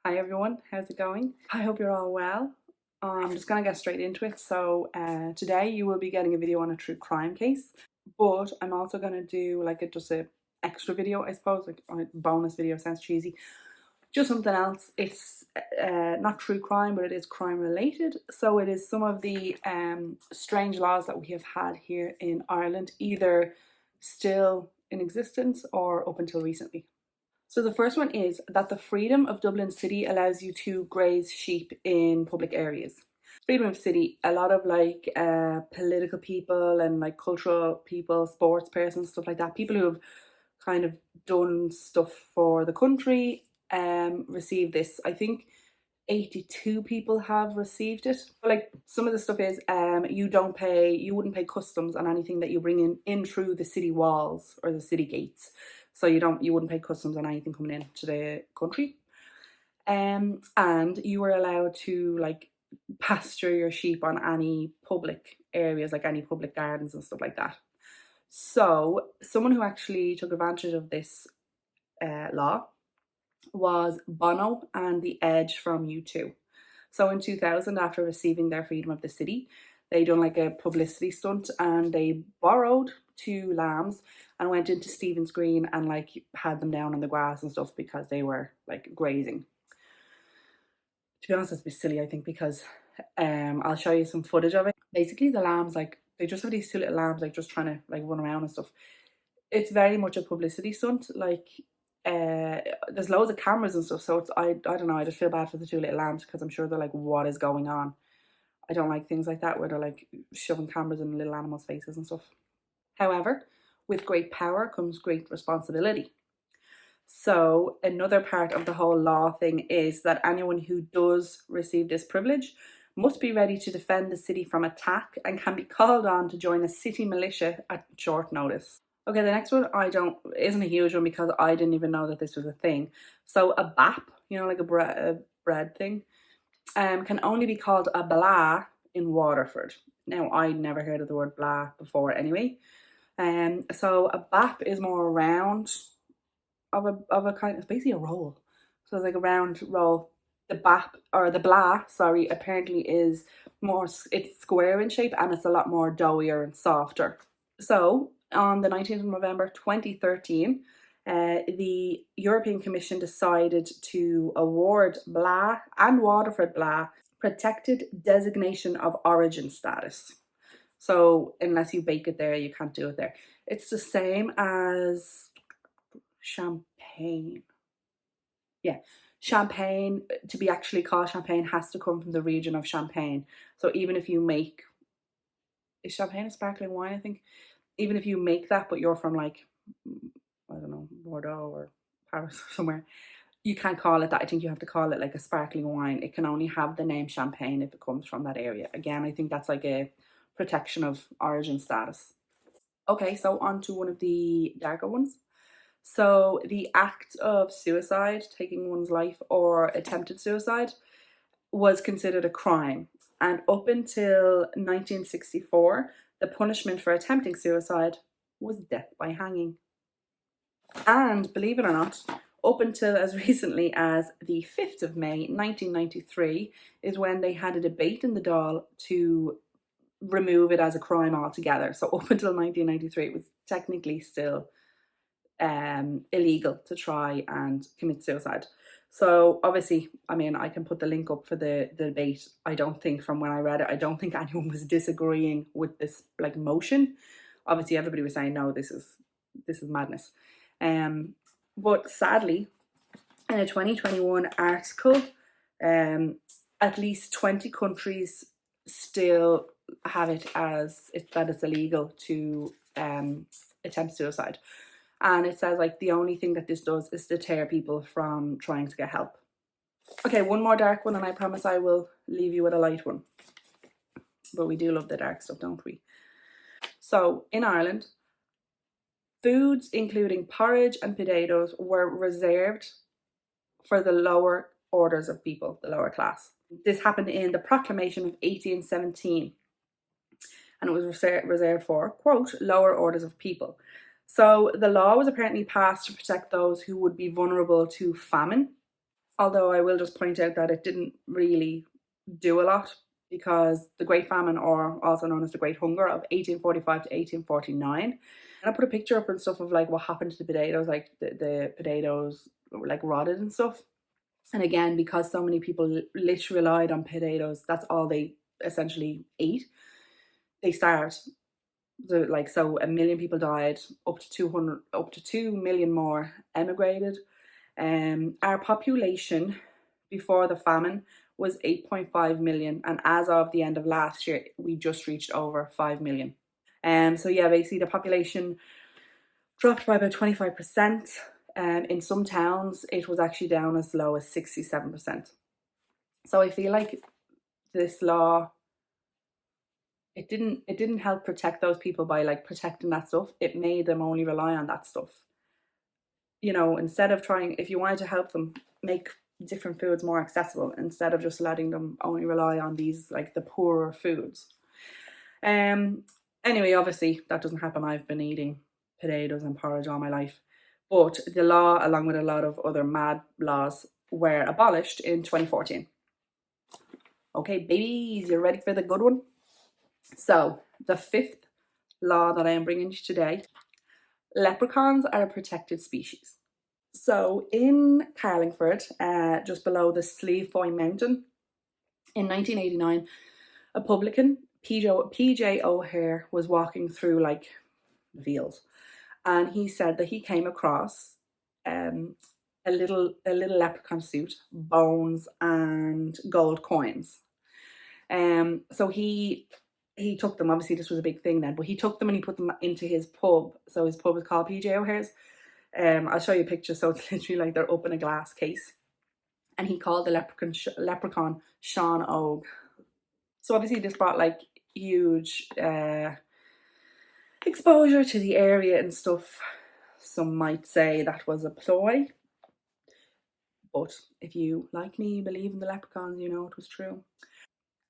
Hi everyone, how's it going? I hope you're all well. I'm just gonna get straight into it. So today you will be getting a video on a true crime case, but I'm also gonna do like just a extra video, I suppose, like a bonus video. Sounds cheesy. Just something else. It's not true crime, but it is crime related. So it is some of the strange laws that we have had here in Ireland, either still in existence or up until recently. So the first one is that the freedom of Dublin City allows you to graze sheep in public areas. Freedom of city, a lot of like political people and like cultural people, sports persons, stuff like that, people who have kind of done stuff for the country receive this. I think 82 people have received it. Like some of the stuff is you wouldn't pay customs on anything that you bring in through the city walls or the city gates. So you wouldn't pay customs on anything coming into the country. And you were allowed to like pasture your sheep on any public areas, like any public gardens and stuff like that. So someone who actually took advantage of this law was Bono and The Edge from U2. So in 2000, after receiving their freedom of the city, they done like a publicity stunt and they borrowed two lambs and went into Stephen's Green and like had them down on the grass and stuff because they were like grazing. To be honest, it's a bit silly, I think, because I'll show you some footage of it. Basically, the lambs, like, they just have these two little lambs like just trying to like run around and stuff. It's very much a publicity stunt. Like there's loads of cameras and stuff, so it's I don't know, I just feel bad for the two little lambs because I'm sure they're like, what is going on? I don't like things like that where they're like shoving cameras in little animals' faces and stuff. However, with great power comes great responsibility. So another part of the whole law thing is that anyone who does receive this privilege must be ready to defend the city from attack and can be called on to join a city militia at short notice. Okay, the next one isn't a huge one because I didn't even know that this was a thing. So a bap, like a bread thing, can only be called a blah in Waterford. Now, I'd never heard of the word blah before anyway. So a bap is more round of a kind of basically a roll. So it's like a round roll. The bap or the blah, sorry, apparently is it's square in shape and it's a lot more doughier and softer. So on the 19th of November 2013, the European Commission decided to award Blah and Waterford Blah protected designation of origin status. So unless you bake it there, you can't do it there. It's the same as champagne. Yeah, champagne, to be actually called champagne, has to come from the region of Champagne. So even if you make, is champagne a sparkling wine, I think? Even if you make that, but you're from like, I don't know, Bordeaux or Paris or somewhere, you can't call it that. I think you have to call it like a sparkling wine. It can only have the name champagne if it comes from that area. Again, I think that's like a protection of origin status. Okay, so on to one of the darker ones. So the act of suicide, taking one's life, or attempted suicide was considered a crime. And up until 1964, the punishment for attempting suicide was death by hanging. And believe it or not, up until as recently as the 5th of May 1993 is when they had a debate in the Dáil to remove it as a crime altogether. So up until 1993, it was technically still illegal to try and commit suicide. So obviously, I mean, I can put the link up for the debate. I don't think, from when I read it, I don't think anyone was disagreeing with this like motion. Obviously, everybody was saying, no, this is madness. But sadly, in a 2021 article, at least 20 countries still have it as that it's illegal to attempt suicide. And it says like the only thing that this does is deter people from trying to get help. Okay, one more dark one and I promise I will leave you with a light one. But we do love the dark stuff, don't we? So in Ireland, foods including porridge and potatoes were reserved for the lower orders of people, the lower class. This happened in the Proclamation of 1817 and it was reserved for, quote, lower orders of people. So the law was apparently passed to protect those who would be vulnerable to famine. Although I will just point out that it didn't really do a lot, because the Great Famine, or also known as the Great Hunger of 1845 to 1849, and I put a picture up and stuff of like what happened to the potatoes, like the potatoes were like rotted and stuff. And again, because so many people literally relied on potatoes, that's all they essentially ate, they starved. So 1 million people died, up to 2 million more emigrated. Our population before the famine was 8.5 million, and as of the end of last year, we just reached over 5 million. So yeah, basically the population dropped by about 25%. In some towns, it was actually down as low as 67%. So I feel like this law, it didn't help protect those people by like protecting that stuff. It made them only rely on that stuff. You know, instead of trying, if you wanted to help them, make different foods more accessible instead of just letting them only rely on these like the poorer foods. Anyway, obviously that doesn't happen. I've been eating potatoes and porridge all my life. But the law, along with a lot of other mad laws, were abolished in 2014. Okay, babies, you ready for the good one? So, the fifth law that I am bringing you today: leprechauns are a protected species. So, in Carlingford, just below the Slieve Foy Mountain, in 1989, a publican, PJ O'Hare, was walking through like the fields, and he said that he came across a little leprechaun suit, bones, and gold coins. So he took them. Obviously, this was a big thing then, but he took them and he put them into his pub. So his pub is called PJ O'Hare's. I'll show you a picture. So it's literally like they're up in a glass case, and he called the leprechaun Sean Og. So obviously, this brought like huge exposure to the area and stuff. Some might say that was a ploy, but if you, like me, believe in the leprechauns, you know it was true.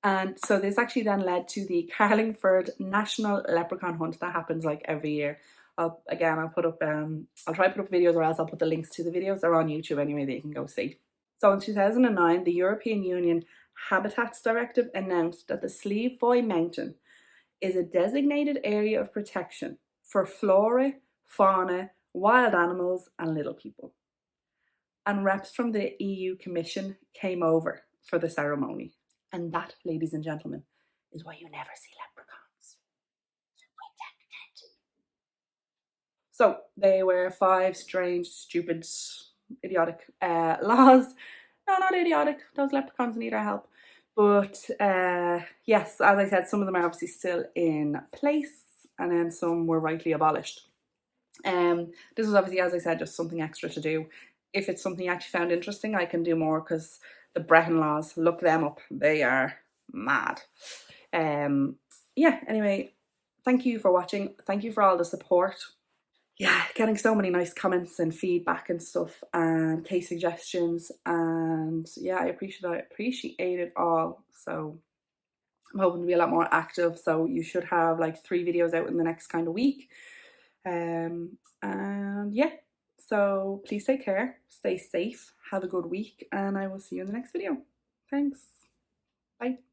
And so this actually then led to the Carlingford National Leprechaun Hunt that happens like every year. I'll put up I'll try to put up videos, or else I'll put the links to the videos. They're on YouTube anyway, that you can go see. So in 2009, the European Union Habitats Directive announced that the Slieve Foy Mountain is a designated area of protection for flora, fauna, wild animals, and little people. And reps from the EU Commission came over for the ceremony. And that, ladies and gentlemen, is why you never see leprechauns. So they were 5 strange, stupid, idiotic laws. No, not idiotic. Those leprechauns need our help. But yes, as I said, some of them are obviously still in place, and then some were rightly abolished. This was obviously, as I said, just something extra to do. If it's something you actually found interesting, I can do more, because the Breton laws, look them up. They are mad. Yeah, anyway, thank you for watching. Thank you for all the support. Yeah, getting so many nice comments and feedback and stuff, and case suggestions, and yeah, I appreciate it all. So I'm hoping to be a lot more active. So you should have like 3 videos out in the next kind of week. And yeah, so please take care, stay safe, have a good week, and I will see you in the next video. Thanks. Bye.